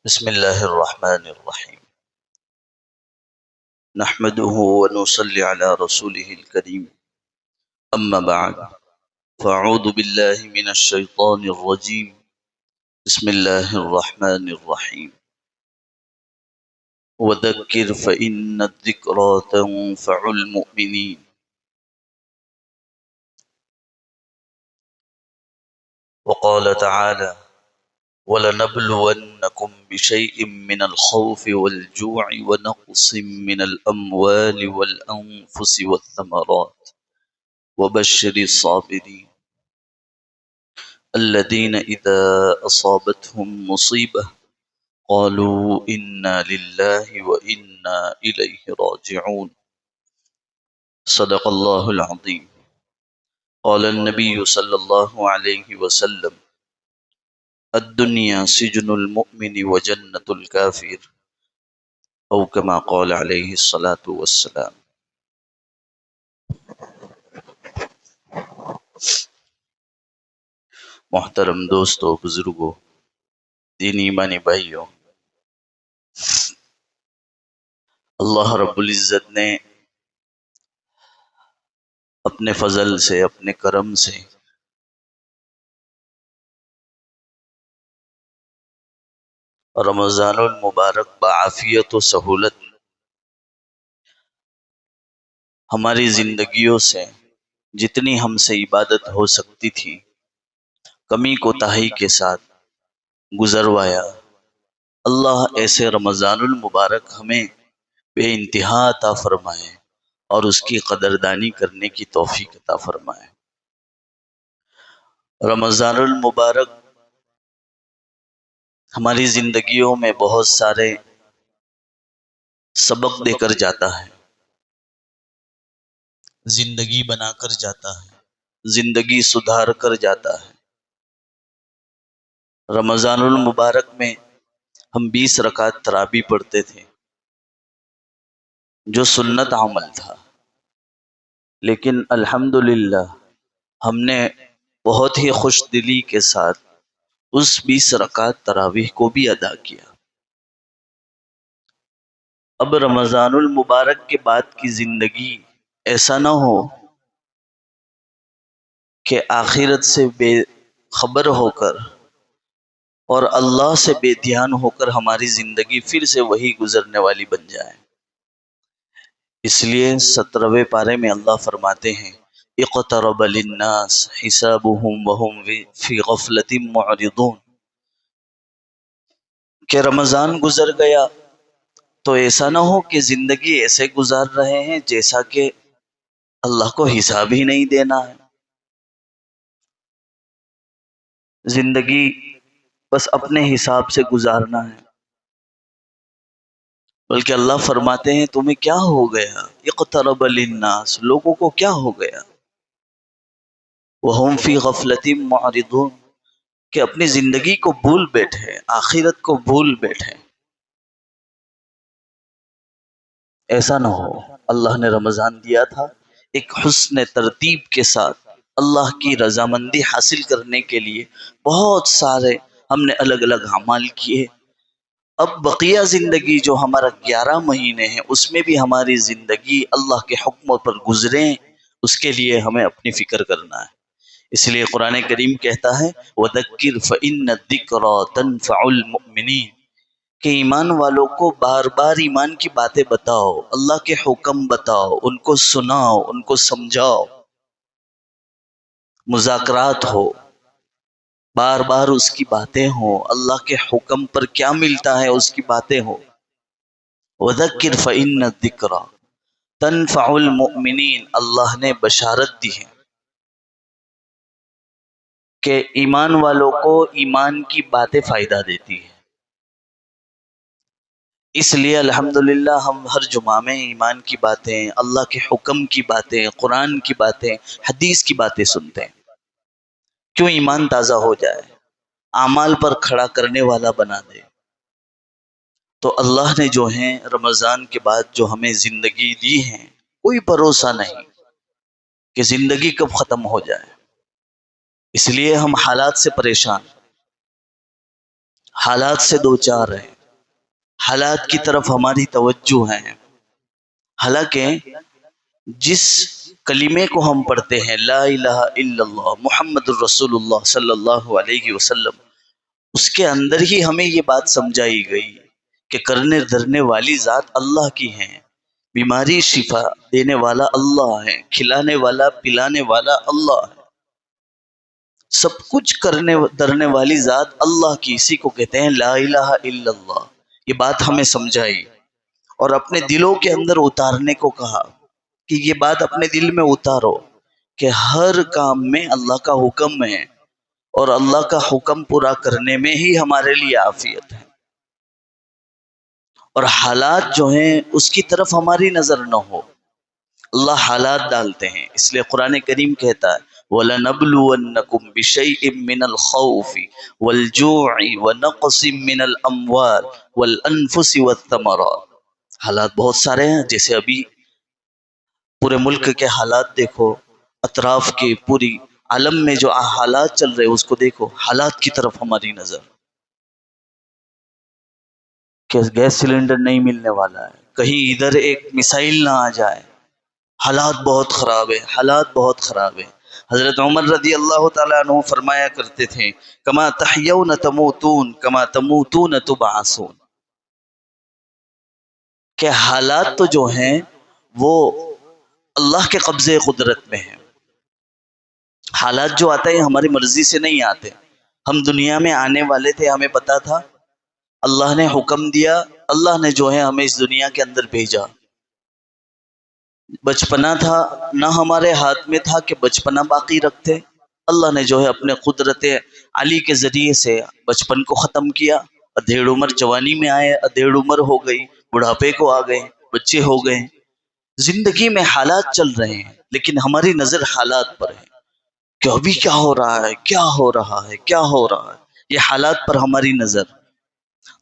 بسم الله الرحمن الرحيم. نحمده ونصلي على رسوله الكريم. أما بعد، فأعوذ بالله من الشيطان الرجيم. بسم الله الرحمن الرحيم. وذكر فإن الذكرى تنفع المؤمنين. وقال تعالى: وَلَنَبْلُوَنَّكُمْ بِشَيْءٍ مِّنَ الْخَوْفِ وَالْجُوعِ وَنَقْصٍ مِّنَ الْأَمْوَالِ وَالْأَنفُسِ وَالثَّمَرَاتِ وَبَشِّرِ الصَّابِرِينَ الذين إذا أصابتهم مصيبة قالوا إنا لله وإنا إليه راجعون. صدق الله العظيم. قال النبي صلى الله عليه وسلم: الدنيا سجن المؤمن وجنة الكافر، أو كما قال عليه الصلاة والسلام. محترم دوستو، بزرگو، دینی ایمانی بھائیو، اللہ رب العزت نے اپنے فضل سے، اپنے کرم سے رمضان المبارک بعافیت و سہولت ہماری زندگیوں سے جتنی ہم سے عبادت ہو سکتی تھی کمی کوتاہی کے ساتھ گزروایا۔ اللہ ایسے رمضان المبارک ہمیں بے انتہا عطا فرمائے اور اس کی قدردانی کرنے کی توفیق عطا فرمائے۔ رمضان المبارک ہماری زندگیوں میں بہت سارے سبق دے کر جاتا ہے، زندگی بنا کر جاتا ہے، زندگی سدھار کر جاتا ہے۔ رمضان المبارک میں ہم 20 رکعت تراویح پڑھتے تھے جو سنت عمل تھا، لیکن الحمدللہ ہم نے بہت ہی خوش دلی کے ساتھ اس 20 رکعت تراویح کو بھی ادا کیا۔ اب رمضان المبارک کے بعد کی زندگی ایسا نہ ہو کہ آخرت سے بے خبر ہو کر اور اللہ سے بے دھیان ہو کر ہماری زندگی پھر سے وہی گزرنے والی بن جائے۔ اس لیے 17ویں پارے میں اللہ فرماتے ہیں: اقترب للناس حسابهم وهم فی غفلۃ معرضون، کہ رمضان گزر گیا تو ایسا نہ ہو کہ زندگی ایسے گزار رہے ہیں جیسا کہ اللہ کو حساب ہی نہیں دینا ہے، زندگی بس اپنے حساب سے گزارنا ہے۔ بلکہ اللہ فرماتے ہیں تمہیں کیا ہو گیا؟ اقترب للناس، لوگوں کو کیا ہو گیا؟ وہم فی غفلۃ معرضون، کہ اپنی زندگی کو بھول بیٹھے، آخرت کو بھول بیٹھے۔ ایسا نہ ہو۔ اللہ نے رمضان دیا تھا ایک حسن ترتیب کے ساتھ اللہ کی رضامندی حاصل کرنے کے لیے، بہت سارے ہم نے الگ الگ اعمال کیے۔ اب بقیہ زندگی جو ہمارا 11 مہینے ہیں اس میں بھی ہماری زندگی اللہ کے حکموں پر گزریں، اس کے لیے ہمیں اپنی فکر کرنا ہے۔ اس لیے قرآن کریم کہتا ہے وَذَكِّرْ فَإِنَّ الذِّكْرَى تَنفَعُ الْمُؤْمِنِينَ، کہ ایمان والوں کو بار بار ایمان کی باتیں بتاؤ، اللہ کے حکم بتاؤ، ان کو سناؤ، ان کو سمجھاؤ، مذاکرات ہو، بار بار اس کی باتیں ہوں، اللہ کے حکم پر کیا ملتا ہے اس کی باتیں ہوں۔ وَذَكِّرْ فَإِنَّ الذِّكْرَى تَنفَعُ الْمُؤْمِنِينَ، اللہ نے بشارت دی ہے کہ ایمان والوں کو ایمان کی باتیں فائدہ دیتی ہیں۔ اس لیے الحمدللہ ہم ہر جمعہ میں ایمان کی باتیں، اللہ کے حکم کی باتیں، قرآن کی باتیں، حدیث کی باتیں سنتے ہیں، کیوں ایمان تازہ ہو جائے، اعمال پر کھڑا کرنے والا بنا دے۔ تو اللہ نے جو ہیں رمضان کے بعد جو ہمیں زندگی دی ہے، کوئی بھروسہ نہیں کہ زندگی کب ختم ہو جائے، اس لیے ہم حالات سے پریشان۔ حالات سے دو چار ہیں، حالات کی طرف ہماری توجہ ہے۔ حالانکہ جس کلمے کو ہم پڑھتے ہیں لا الہ الا اللہ محمد الرسول اللہ صلی اللہ علیہ وسلم، اس کے اندر ہی ہمیں یہ بات سمجھائی گئی کہ کرنے دھرنے والی ذات اللہ کی ہے، بیماری شفا دینے والا اللہ ہے، کھلانے والا پلانے والا اللہ ہے، سب کچھ کرنے دھرنے والی ذات اللہ کی، اسی کو کہتے ہیں لا الہ الا اللہ۔ یہ بات ہمیں سمجھائی اور اپنے دلوں کے اندر اتارنے کو کہا کہ یہ بات اپنے دل میں اتارو کہ ہر کام میں اللہ کا حکم ہے اور اللہ کا حکم پورا کرنے میں ہی ہمارے لیے عافیت ہے، اور حالات جو ہیں اس کی طرف ہماری نظر نہ ہو۔ اللہ حالات ڈالتے ہیں، اس لیے قرآن کریم کہتا ہے وَلَنَبْلُوَنَّكُمْ بِشَيْءٍ مِّنَ الْخَوْفِ وَالْجُوعِ وَنَقْصٍ مِّنَ الْأَمْوَالِ وَالْأَنفُسِ وَالثَّمَرَاتِ۔ حالات بہت سارے ہیں، جیسے ابھی پورے ملک کے حالات دیکھو، اطراف کے پوری عالم میں جو حالات چل رہے اس کو دیکھو، حالات کی طرف ہماری نظر کہ گیس سلنڈر نہیں ملنے والا ہے، کہیں ادھر ایک میسائل نہ آ جائے، حالات بہت خراب ہے، حالات بہت خراب ہے۔ حضرت عمر رضی اللہ تعالیٰ عنہ فرمایا کرتے تھے کما تحیون تموتون کما تموتون تبعثون، کہ حالات تو جو ہیں وہ اللہ کے قبضے قدرت میں ہیں۔ حالات جو آتے ہیں ہماری مرضی سے نہیں آتے، ہم دنیا میں آنے والے تھے، ہمیں پتا تھا، اللہ نے حکم دیا، اللہ نے جو ہے ہمیں اس دنیا کے اندر بھیجا۔ بچپنا تھا، نہ ہمارے ہاتھ میں تھا کہ بچپنا باقی رکھتے، اللہ نے جو ہے اپنے قدرت علی کے ذریعے سے بچپن کو ختم کیا، ادھیڑ عمر جوانی میں آئے، ادھیڑ عمر ہو گئی، بڑھاپے کو آ گئے، بچے ہو گئے۔ زندگی میں حالات چل رہے ہیں لیکن ہماری نظر حالات پر ہے کہ ابھی کیا ہو رہا ہے، کیا ہو رہا ہے، کیا ہو رہا ہے، یہ حالات پر ہماری نظر۔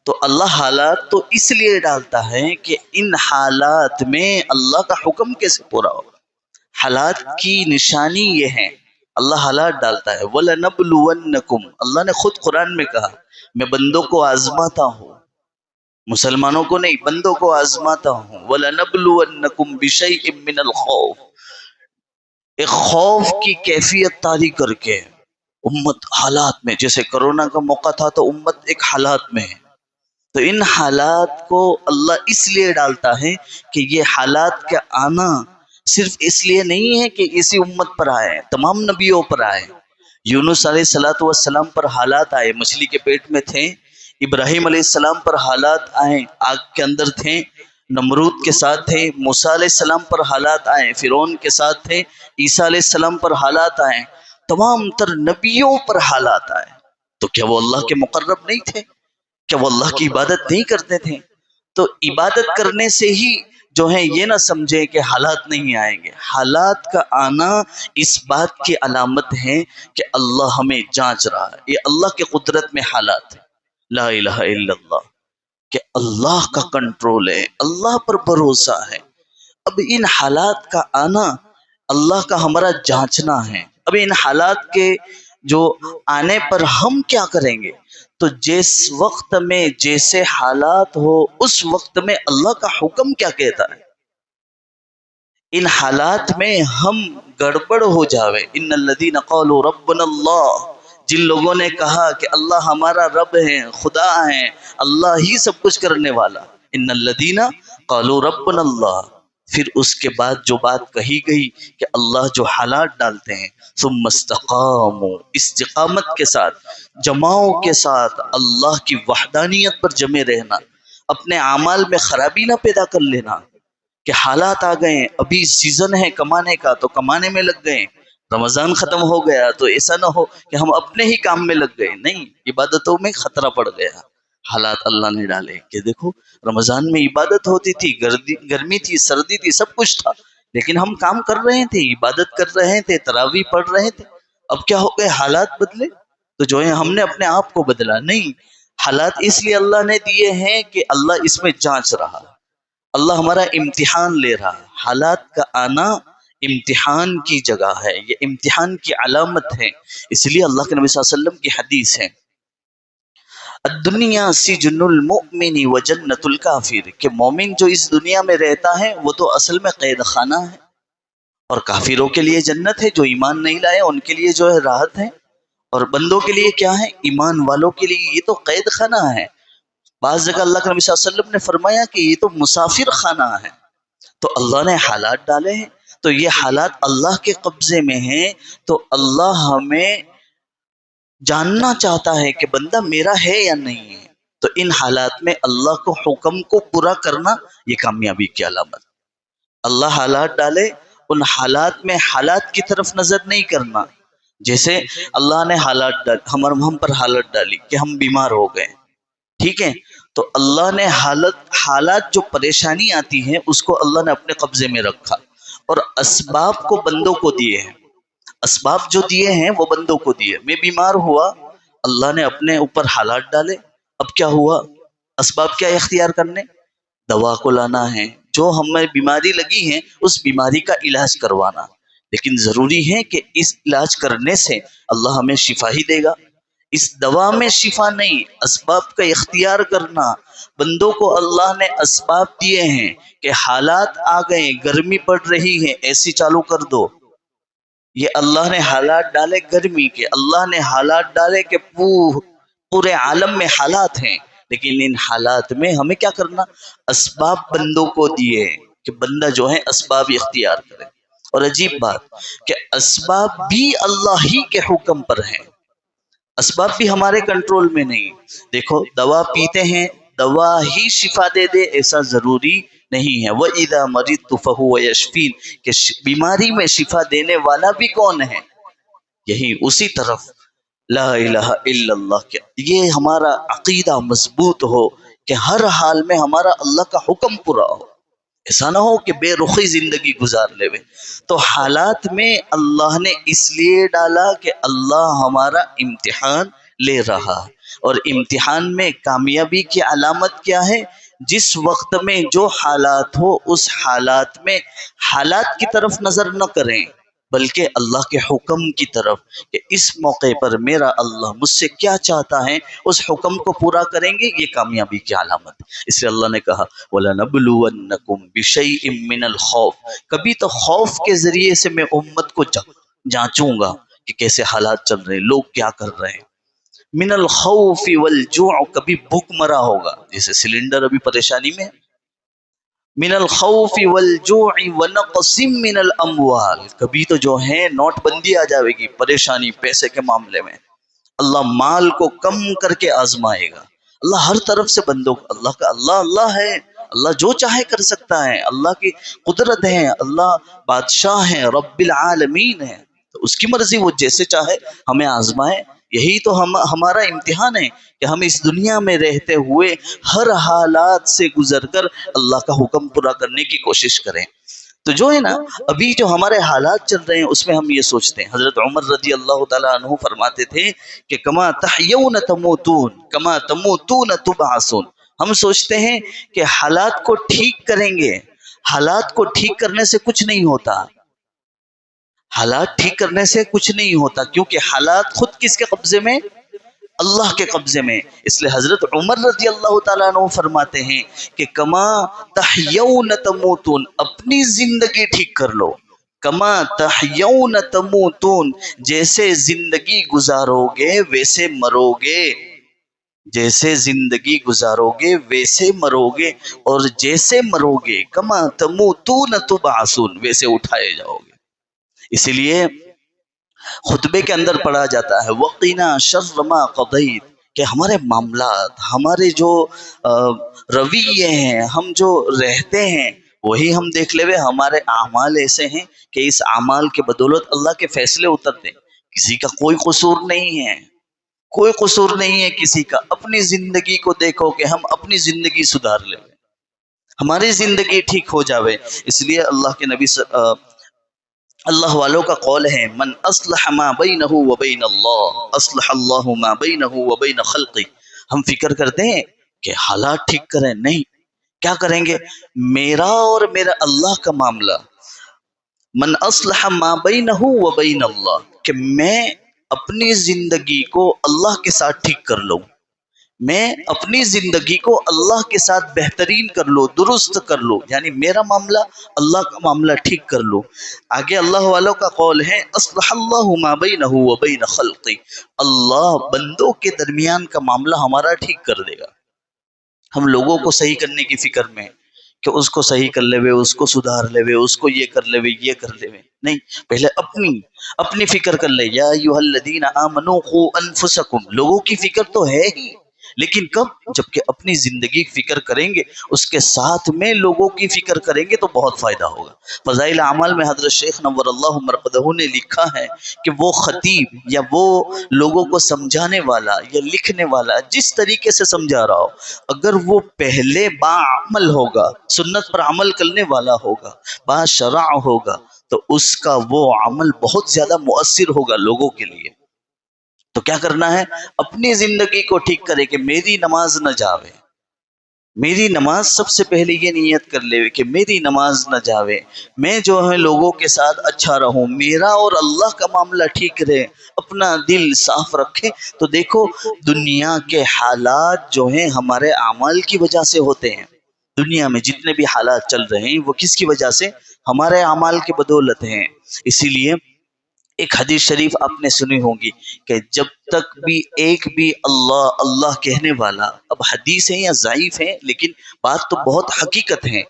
تو اللہ حالات تو اس لیے ڈالتا ہے کہ ان حالات میں اللہ کا حکم کیسے پورا ہوگا۔ حالات کی نشانی یہ ہے، اللہ حالات ڈالتا ہے وَلَنَبْلُوَنَّكُمْ، اللہ نے خود قرآن میں کہا میں بندوں کو آزماتا ہوں، مسلمانوں کو نہیں، بندوں کو آزماتا ہوں۔ وَلَنَبْلُوَنَّكُمْ بِشَيْءٍ مِّنَ الْخَوْفِ، ایک خوف کی کیفیت طاری کر کے امت حالات میں، جیسے کرونا کا موقع تھا تو امت ایک حالات میں ہے، تو ان حالات کو اللہ اس لیے ڈالتا ہے کہ یہ حالات کا آنا صرف اس لیے نہیں ہے کہ اسی امت پر آئے، تمام نبیوں پر آئے۔ یونس علیہ السلام پر حالات آئے، مچھلی کے پیٹ میں تھے، ابراہیم علیہ السلام پر حالات آئے، آگ کے اندر تھے، نمرود کے ساتھ تھے، موسیٰ علیہ السلام پر حالات آئے، فرعون کے ساتھ تھے، عیسیٰ علیہ السلام پر حالات آئے، تمام تر نبیوں پر حالات آئے۔ تو کیا وہ اللہ کے مقرب نہیں تھے؟ کیا وہ اللہ کی عبادت نہیں کرتے تھے؟ تو عبادت کرنے سے ہی جو ہے یہ نہ سمجھے کہ حالات نہیں آئیں گے، حالات کا آنا اس بات کی علامت ہے کہ اللہ ہمیں جانچ رہا ہے، یہ اللہ کے قدرت میں حالات ہے۔ لا الہ الا اللہ، کہ اللہ کا کنٹرول ہے، اللہ پر بھروسہ ہے۔ اب ان حالات کا آنا اللہ کا ہمارا جانچنا ہے۔ اب ان حالات کے جو آنے پر ہم کیا کریں گے؟ تو جس وقت میں جیسے حالات ہو اس وقت میں اللہ کا حکم کیا کہتا ہے، ان حالات میں ہم گڑبڑ ہو جاوے۔ ان الذین قالوا ربنا اللہ، جن لوگوں نے کہا کہ اللہ ہمارا رب ہے، خدا ہے، اللہ ہی سب کچھ کرنے والا، ان الذین قالوا ربنا اللہ، پھر اس کے بعد جو بات کہی گئی کہ اللہ جو حالات ڈالتے ہیں ثم استقاموا، استقامت کے ساتھ، جماؤ کے ساتھ اللہ کی وحدانیت پر جمے رہنا، اپنے اعمال میں خرابی نہ پیدا کر لینا کہ حالات آ گئے، ابھی سیزن ہے کمانے کا تو کمانے میں لگ گئے، رمضان ختم ہو گیا تو ایسا نہ ہو کہ ہم اپنے ہی کام میں لگ گئے، نہیں، عبادتوں میں خطرہ پڑ گیا۔ حالات اللہ نے ڈالے کہ دیکھو رمضان میں عبادت ہوتی تھی، گرمی تھی، سردی تھی، سب کچھ تھا، لیکن ہم کام کر رہے تھے، عبادت کر رہے تھے، تراویح پڑھ رہے تھے، اب کیا ہو گئے، حالات بدلے تو جو ہے ہم نے اپنے آپ کو بدلا نہیں۔ حالات اس لیے اللہ نے دیے ہیں کہ اللہ اس میں جانچ رہا، اللہ ہمارا امتحان لے رہا۔ حالات کا آنا امتحان کی جگہ ہے، یہ امتحان کی علامت ہے، اس لیے اللہ کے نبی صلی اللہ علیہ وسلم کی حدیث ہے الدنیا سجن المؤمن و جنت الکافر، کہ مومن جو اس دنیا میں رہتا ہے وہ تو اصل میں قید خانہ ہے، اور کافروں کے لیے جنت ہے، جو ایمان نہیں لائے ان کے لیے جو ہے راحت ہے، اور بندوں کے لیے کیا ہے؟ ایمان والوں کے لیے یہ تو قید خانہ ہے۔ بعض جگہ اللہ کے نبی صلی اللہ علیہ وسلم نے فرمایا کہ یہ تو مسافر خانہ ہے۔ تو اللہ نے حالات ڈالے ہیں، تو یہ حالات اللہ کے قبضے میں ہیں، تو اللہ ہمیں جاننا چاہتا ہے کہ بندہ میرا ہے یا نہیں ہے، تو ان حالات میں اللہ کو حکم کو پورا کرنا یہ کامیابی کی علامت۔ اللہ حالات ڈالے، ان حالات میں حالات کی طرف نظر نہیں کرنا۔ جیسے اللہ نے حالات ہم پر حالت ڈالی کہ ہم بیمار ہو گئے، ٹھیک ہے، تو اللہ نے حالات جو پریشانی آتی ہے اس کو اللہ نے اپنے قبضے میں رکھا، اور اسباب کو بندوں کو دیے ہیں۔ اسباب جو دیے ہیں وہ بندوں کو دیے۔ میں بیمار ہوا، اللہ نے اپنے اوپر حالات ڈالے، اب کیا ہوا؟ اسباب کیا اختیار کرنے؟ دوا کو لانا ہے، جو ہمیں بیماری لگی ہے اس بیماری کا علاج کروانا، لیکن ضروری ہے کہ اس علاج کرنے سے اللہ ہمیں شفا ہی دے گا۔ اس دوا میں شفا نہیں، اسباب کا اختیار کرنا۔ بندوں کو اللہ نے اسباب دیے ہیں کہ حالات آ گئے، گرمی پڑ رہی ہے، اے سی چالو کر دو، یہ اللہ نے حالات ڈالے گرمی کے، اللہ نے حالات ڈالے کہ پورے عالم میں حالات ہیں، لیکن ان حالات میں ہمیں کیا کرنا؟ اسباب بندوں کو دیے کہ بندہ جو ہے اسباب اختیار کرے۔ اور عجیب بات کہ اسباب بھی اللہ ہی کے حکم پر ہیں، اسباب بھی ہمارے کنٹرول میں نہیں۔ دیکھو دوا پیتے ہیں، دوا ہی شفا دے دے ایسا ضروری نہیں ہے۔ وَإِذَا مَرِضْتُ فَهُوَ يَشْفِينِ، کہ بیماری میں شفا دینے والا بھی کون ہے؟ یہی اسی طرف لا الہ الا اللہ کے یہ ہمارا عقیدہ مضبوط ہو کہ ہر حال میں ہمارا اللہ کا حکم پورا ہو، ایسا نہ ہو کہ بے رخی زندگی گزار لے۔ تو حالات میں اللہ نے اس لیے ڈالا کہ اللہ ہمارا امتحان لے رہا ہے، اور امتحان میں کامیابی کی علامت کیا ہے؟ جس وقت میں جو حالات ہو اس حالات میں حالات کی طرف نظر نہ کریں، بلکہ اللہ کے حکم کی طرف، کہ اس موقع پر میرا اللہ مجھ سے کیا چاہتا ہے اس حکم کو پورا کریں گے، یہ کامیابی کی علامت۔ اس لیے اللہ نے کہا وَلَنَبْلُوَنَّكُمْ بِشَيْءٍ مِّنَ الْخَوْفِ، کبھی تو خوف کے ذریعے سے میں امت کو جانچوں گا کہ کیسے حالات چل رہے ہیں، لوگ کیا کر رہے ہیں۔ من الخوف والجوع، کبھی بھوک مرا ہوگا، جیسے سلنڈر ابھی پریشانی میں ہے۔ من الخوف والجوع ونقص من الاموال، کبھی تو جو ہے نوٹ بندی آ جائے گی، پریشانی پیسے کے معاملے میں، اللہ مال کو کم کر کے آزمائے گا۔ اللہ ہر طرف سے بندوں کو، اللہ ہے، اللہ جو چاہے کر سکتا ہے، اللہ کی قدرت ہے، اللہ بادشاہ ہے، رب العالمین ہے، تو اس کی مرضی، وہ جیسے چاہے ہمیں آزمائے۔ یہی تو ہمارا امتحان ہے کہ ہم اس دنیا میں رہتے ہوئے ہر حالات سے گزر کر اللہ کا حکم پورا کرنے کی کوشش کریں۔ تو جو ہے نا ابھی جو ہمارے حالات چل رہے ہیں اس میں ہم یہ سوچتے ہیں، حضرت عمر رضی اللہ تعالیٰ عنہ فرماتے تھے کہ کما تحیون تموتون کما تموتون تبعثون، ہم سوچتے ہیں کہ حالات کو ٹھیک کریں گے، حالات کو ٹھیک کرنے سے کچھ نہیں ہوتا، حالات ٹھیک کرنے سے کچھ نہیں ہوتا، کیونکہ حالات خود کس کے قبضے میں؟ اللہ کے قبضے میں۔ اس لیے حضرت عمر رضی اللہ تعالیٰ عنہ فرماتے ہیں کہ کما تحیون تموتون، اپنی زندگی ٹھیک کر لو، کما تحیون تموتون، جیسے زندگی گزارو گے ویسے مرو گے، جیسے زندگی گزارو گے ویسے مرو گے، اور جیسے مرو گے کما تموتون تبعثون، ویسے اٹھائے جاؤ گے۔ اسی لیے خطبے کے اندر پڑھا جاتا ہے وَقِنَا شَرَّ مَا قَضَيْتَ، کہ ہمارے معاملات، ہمارے جو رویے ہیں، ہم جو رہتے ہیں وہی ہم دیکھ لے، ہمارے اعمال ایسے ہیں کہ اس اعمال کے بدولت اللہ کے فیصلے اترتے ہیں، کسی کا کوئی قصور نہیں ہے، کوئی قصور نہیں ہے کسی کا۔ اپنی زندگی کو دیکھو کہ ہم اپنی زندگی سدھار لیں، ہماری زندگی ٹھیک ہو جاوے۔ اس لیے اللہ کے نبی اللہ والوں کا قول ہے من اصلح ما بینہ وبین اللہ اصلح اللہ ما بینہ وبین خلقہ، ہم فکر کرتے ہیں کہ حالات ٹھیک کریں، نہیں، کیا کریں گے؟ میرا اور میرا اللہ کا معاملہ، من اصلح ما بینہ وبین اللہ، کہ میں اپنی زندگی کو اللہ کے ساتھ ٹھیک کر لوں، میں اپنی زندگی کو اللہ کے ساتھ بہترین کر لو، درست کر لو، یعنی میرا معاملہ اللہ کا معاملہ ٹھیک کر لو۔ آگے اللہ والوں کا قول ہے اصلح اللہ ما بینہ و بین خلقی، اللہ بندوں کے درمیان کا معاملہ ہمارا ٹھیک کر دے گا۔ ہم لوگوں کو صحیح کرنے کی فکر میں کہ اس کو صحیح کر لے وے، اس کو سدھار لے وے، اس کو یہ کر لے وے، یہ کر لے وے، نہیں، پہلے اپنی فکر کر لے۔ یا ایھا الذین آمنوا قوا انفسکم، لوگوں کی فکر تو ہے ہی، لیکن کب؟ جبکہ اپنی زندگی کی فکر کریں گے، اس کے ساتھ میں لوگوں کی فکر کریں گے تو بہت فائدہ ہوگا۔ فضائل اعمال میں حضرت شیخ نور اللہ مرقدہ نے لکھا ہے کہ وہ خطیب یا وہ لوگوں کو سمجھانے والا یا لکھنے والا جس طریقے سے سمجھا رہا ہو، اگر وہ پہلے باعمل ہوگا، سنت پر عمل کرنے والا ہوگا، با شرع ہوگا، تو اس کا وہ عمل بہت زیادہ مؤثر ہوگا لوگوں کے لیے۔ تو کیا کرنا ہے؟ اپنی زندگی کو ٹھیک کرے کہ میری نماز نہ جاوے، میری نماز سب سے پہلے یہ نیت کر لے کہ میری نماز نہ جاوے، میں جو ہے لوگوں کے ساتھ اچھا رہوں، میرا اور اللہ کا معاملہ ٹھیک رہے، اپنا دل صاف رکھے۔ تو دیکھو دنیا کے حالات جو ہیں ہمارے اعمال کی وجہ سے ہوتے ہیں۔ دنیا میں جتنے بھی حالات چل رہے ہیں وہ کس کی وجہ سے؟ ہمارے اعمال کی بدولت ہیں۔ اسی لیے ایک حدیث شریف آپ نے سنی ہوگی کہ جب تک بھی ایک بھی اللہ اللہ کہنے والا، اب حدیث ہیں یا ضعیف ہیں لیکن بات تو بہت حقیقت ہے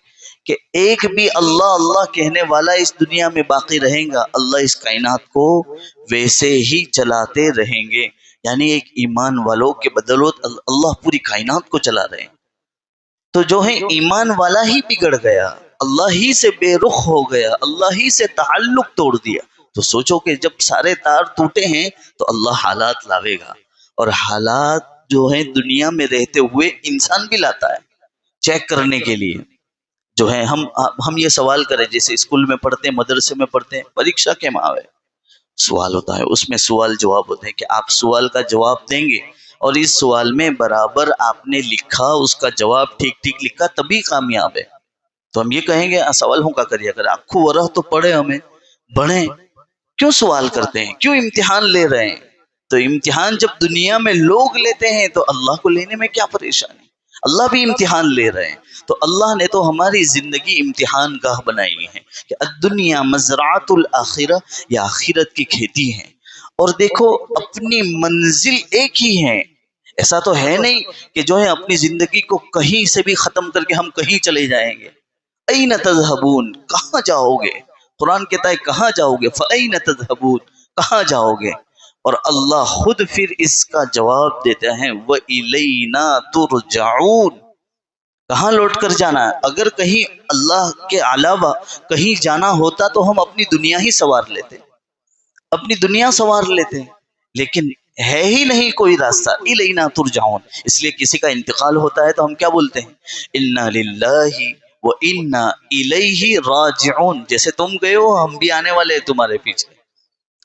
کہ ایک بھی اللہ اللہ کہنے والا اس دنیا میں باقی رہیں گا، اللہ اس کائنات کو ویسے ہی چلاتے رہیں گے۔ یعنی ایک ایمان والوں کے بدولت اللہ پوری کائنات کو چلا رہے ہیں۔ تو جو ہے ایمان والا ہی بگڑ گیا، اللہ ہی سے بے رخ ہو گیا، اللہ ہی سے تعلق توڑ دیا، تو سوچو کہ جب سارے تار ٹوٹے ہیں تو اللہ حالات لاوے گا، اور حالات جو ہیں دنیا میں رہتے ہوئے انسان بھی لاتا ہے چیک کرنے کے لیے۔ جو ہے ہم یہ سوال کریں، جیسے اسکول میں پڑھتے ہیں، مدرسے میں پڑھتے ہیں، پریکشا کے ماہ سوال ہوتا ہے، اس میں سوال جواب ہوتے ہیں کہ آپ سوال کا جواب دیں گے اور اس سوال میں برابر آپ نے لکھا، اس کا جواب ٹھیک ٹھیک لکھا، تبھی کامیاب ہے۔ تو ہم یہ کہیں گے سوال ہوں کا کریے، اگر آپ کو ورہ تو پڑھے، ہمیں بڑھیں، کیوں سوال کرتے ہیں، کیوں امتحان لے رہے ہیں؟ تو امتحان جب دنیا میں لوگ لیتے ہیں تو اللہ کو لینے میں کیا پریشانی؟ اللہ بھی امتحان لے رہے ہیں۔ تو اللہ نے تو ہماری زندگی امتحان گاہ بنائی ہے کہ الدنیا مزرعۃ الآخرہ، یہ آخرت کی کھیتی ہے۔ اور دیکھو اپنی منزل ایک ہی ہے، ایسا تو ہے نہیں کہ جو ہے اپنی زندگی کو کہیں سے بھی ختم کر کے ہم کہیں چلے جائیں گے۔ این تذہبون، کہاں جاؤ گے؟ قرآن کہتا ہے کہاں جاؤ گے؟ فَأَيْنَ تَذْهَبُونَ، کہاں جاؤ گے؟ اور اللہ خود پھر اس کا جواب دیتے ہیں وَإِلَيْنَا تُرْجَعُونَ، کہاں لوٹ کر جانا ہے؟ اگر کہیں اللہ کے علاوہ کہیں جانا ہوتا تو ہم اپنی دنیا ہی سنوار لیتے، اپنی دنیا سنوار لیتے، لیکن ہے ہی نہیں کوئی راستہ۔ الینا ترجعون، اس لیے کسی کا انتقال ہوتا ہے تو ہم کیا بولتے ہیں؟ انا للہ و انا الیہ راجعون، جیسے تم گئے ہو ہم بھی آنے والے ہیں تمہارے پیچھے،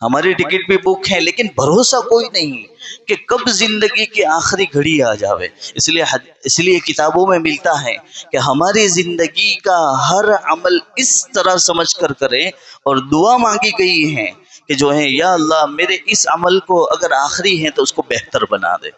ہماری ٹکٹ بھی بک ہے، لیکن بھروسہ کوئی نہیں کہ کب زندگی کی آخری گھڑی آ جاوے۔ اس لیے کتابوں میں ملتا ہے کہ ہماری زندگی کا ہر عمل اس طرح سمجھ کر کریں، اور دعا مانگی گئی ہے کہ جو ہے یا اللہ میرے اس عمل کو اگر آخری ہے تو اس کو بہتر بنا دے،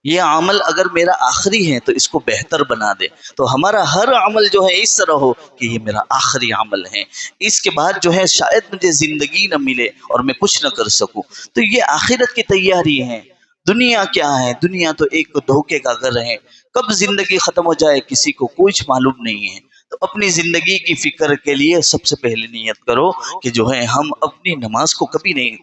یہ عمل اگر میرا آخری ہے تو اس کو بہتر بنا دے۔ تو ہمارا ہر عمل جو ہے اس طرح ہو کہ یہ میرا آخری عمل ہے، اس کے بعد جو ہے شاید مجھے زندگی نہ ملے اور میں کچھ نہ کر سکوں۔ تو یہ آخرت کی تیاری ہے۔ دنیا کیا ہے؟ دنیا تو ایک دھوکے کا گھر ہے، کب زندگی ختم ہو جائے کسی کو کچھ معلوم نہیں ہے۔ تو اپنی زندگی کی فکر کے لیے سب سے پہلے نیت کرو کہ جو ہے ہم اپنی نماز کو کبھی نہیں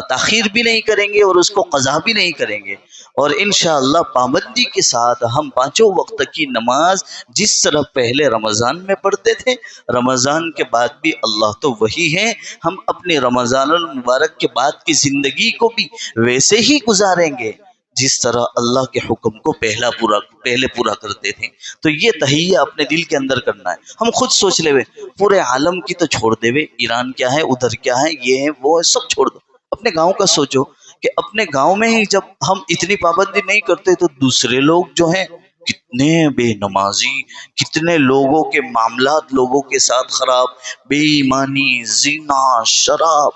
تاخیر بھی نہیں کریں گے اور اس کو قضا بھی نہیں کریں گے، اور انشاءاللہ پابندی کے ساتھ ہم پانچوں وقت کی نماز جس طرح پہلے رمضان میں پڑھتے تھے، رمضان کے بعد بھی اللہ تو وہی ہے، ہم اپنے رمضان المبارک کے بعد کی زندگی کو بھی ویسے ہی گزاریں گے جس طرح اللہ کے حکم کو پہلے پورا کرتے تھے۔ تو یہ تہیہ اپنے دل کے اندر کرنا ہے۔ ہم خود سوچ لے پورے عالم کی تو چھوڑ دے، ایران کیا ہے، ادھر کیا ہے، یہ ہے وہ ہے، سب چھوڑ دو، اپنے گاؤں کا سوچو کہ اپنے گاؤں میں ہی جب ہم اتنی پابندی نہیں کرتے تو دوسرے لوگ جو ہیں کتنے بے نمازی، کتنے لوگوں کے معاملات لوگوں کے ساتھ خراب، بے ایمانی، زنا، شراب،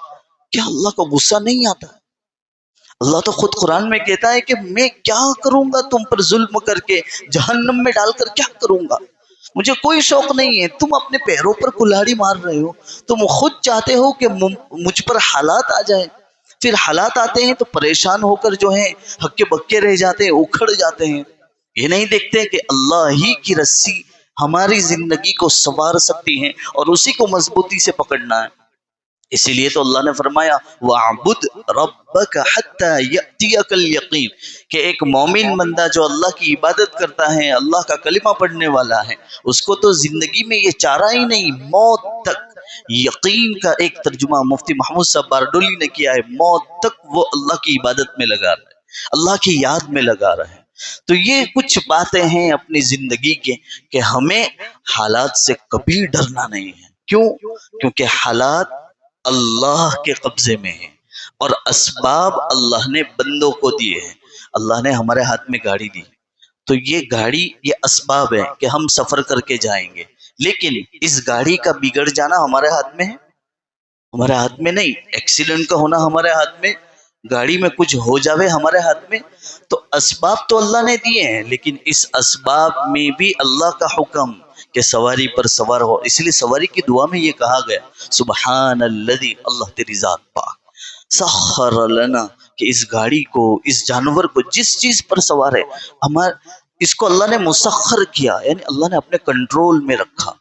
کیا اللہ کو غصہ نہیں آتا؟ اللہ تو خود قرآن میں کہتا ہے کہ میں کیا کروں گا تم پر ظلم کر کے، جہنم میں ڈال کر کیا کروں گا، مجھے کوئی شوق نہیں ہے، تم اپنے پیروں پر کلہاڑی مار رہے ہو، تم خود چاہتے ہو کہ مجھ پر حالات آ جائیں، پھر حالات آتے ہیں تو پریشان ہو کر جو ہیں ہکے بکے رہ جاتے ہیں، اکھڑ جاتے ہیں، یہ نہیں دیکھتے کہ اللہ ہی کی رسی ہماری زندگی کو سنوار سکتی ہیں اور اسی کو مضبوطی سے پکڑنا ہے۔ اسی لیے تو اللہ نے فرمایا وَاعْبُدْ رَبَّكَ حَتَّى يَأْتِيَكَ الْيَقِينُ، کہ ایک مومن بندہ جو اللہ کی عبادت کرتا ہے، اللہ کا کلمہ پڑھنے والا ہے، اس کو تو زندگی میں یہ چارہ ہی نہیں، موت تک۔ یقین کا ایک ترجمہ مفتی محمود صاحب باردولی نے کیا ہے، موت تک وہ اللہ کی عبادت میں لگا رہا ہے، اللہ کی یاد میں لگا رہا ہے۔ تو یہ کچھ باتیں ہیں اپنی زندگی کے کہ ہمیں حالات سے کبھی ڈرنا نہیں ہے۔ کیوں؟ کیونکہ حالات اللہ کے قبضے میں ہیں اور اسباب اللہ نے بندوں کو دیے ہیں۔ اللہ نے ہمارے ہاتھ میں گاڑی دی تو یہ گاڑی، یہ اسباب ہے کہ ہم سفر کر کے جائیں گے، لیکن اس گاڑی کا بگڑ جانا ہمارے ہاتھ میں ہے؟ ہمارے ہاتھ میں نہیں۔ ایکسیڈنٹ کا ہونا ہمارے ہاتھ میں، گاڑی میں کچھ ہو جاوے ہمارے ہاتھ میں۔ تو اسباب تو اللہ نے دیے ہیں، لیکن اس اسباب میں بھی اللہ کا حکم کہ سواری پر سوار ہو۔ اس لیے سواری کی دعا میں یہ کہا گیا سبحان الذی، اللہ تیری ذات پاک، سخر لنا، کہ اس گاڑی کو، اس جانور کو، جس چیز پر سوار ہے، اس کو اللہ نے مسخر کیا، یعنی اللہ نے اپنے کنٹرول میں رکھا۔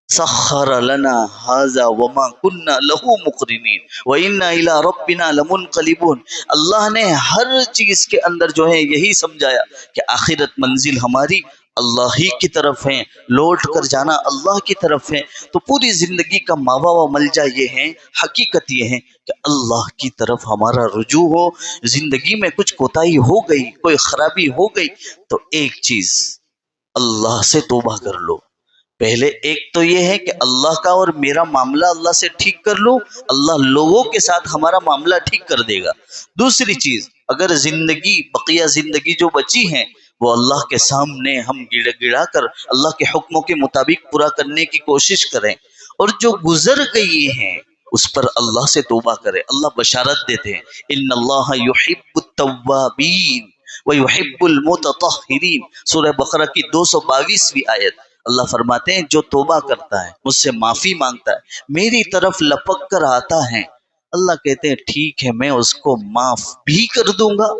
سخر لنا هذا وما كنا له مقرنين وانا الى ربنا لمنقلبون۔ اللہ نے ہر چیز کے اندر جو ہے یہی سمجھایا کہ آخرت منزل ہماری اللہ ہی کی طرف ہے، لوٹ کر جانا اللہ کی طرف ہے۔ تو پوری زندگی کا ماوا و ملجا یہ ہے، حقیقت یہ ہے کہ اللہ کی طرف ہمارا رجوع ہو۔ زندگی میں کچھ کوتاہی ہو گئی، کوئی خرابی ہو گئی، تو ایک چیز، اللہ سے توبہ کر لو۔ پہلے ایک تو یہ ہے کہ اللہ کا اور میرا معاملہ اللہ سے ٹھیک کر لوں، اللہ لوگوں کے ساتھ ہمارا معاملہ ٹھیک کر دے گا۔ دوسری چیز، اگر زندگی، بقیہ زندگی جو بچی ہے، وہ اللہ کے سامنے ہم گڑ گڑا کر اللہ کے حکموں کے مطابق پورا کرنے کی کوشش کریں، اور جو گزر گئی ہیں اس پر اللہ سے توبہ کریں۔ اللہ بشارت دیتے ہیں ان اللہ یحب التوابین وَيُحِبُّ الْمُتَطَهِّرِينَ، سورہ بقرہ کی 222ویں آیت۔ اللہ فرماتے ہیں جو توبہ کرتا ہے، مجھ سے معافی مانگتا ہے، میری طرف لپک کر آتا ہے، اللہ کہتے ہیں ٹھیک ہے میں اس کو معاف بھی کر دوں گا۔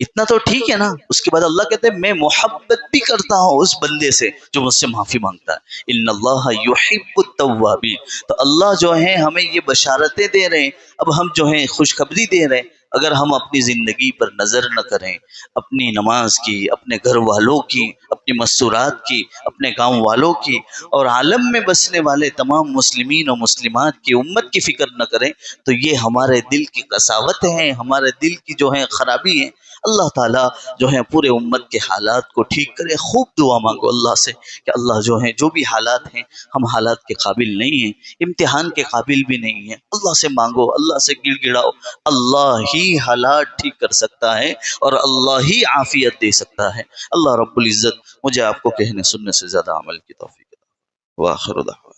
اتنا تو ٹھیک ہے نا، اس کے بعد اللہ کہتے ہیں میں محبت بھی کرتا ہوں اس بندے سے جو مجھ سے معافی مانگتا ہے۔ ان اللہ یحب التوابین۔ تو اللہ جو ہے ہمیں یہ بشارتیں دے رہے ہیں، اب ہم جو ہیں خوشخبری دے رہے ہیں۔ اگر ہم اپنی زندگی پر نظر نہ کریں، اپنی نماز کی، اپنے گھر والوں کی، اپنی مستورات کی، اپنے گاؤں والوں کی، اور عالم میں بسنے والے تمام مسلمین اور مسلمات کی امت کی فکر نہ کریں، تو یہ ہمارے دل کی قساوت ہیں، ہمارے دل کی جو ہے خرابی ہیں۔ اللہ تعالیٰ جو ہے پورے امت کے حالات کو ٹھیک کرے۔ خوب دعا مانگو اللہ سے کہ اللہ جو ہے جو بھی حالات ہیں، ہم حالات کے قابل نہیں ہیں، امتحان کے قابل بھی نہیں ہیں، اللہ سے مانگو، اللہ سے گڑ گڑاؤ۔ اللہ ہی حالات ٹھیک کر سکتا ہے اور اللہ ہی عافیت دے سکتا ہے۔ اللہ رب العزت مجھے آپ کو کہنے سننے سے زیادہ عمل کی توفیق عطا فرمائے۔ وآخر دعوانا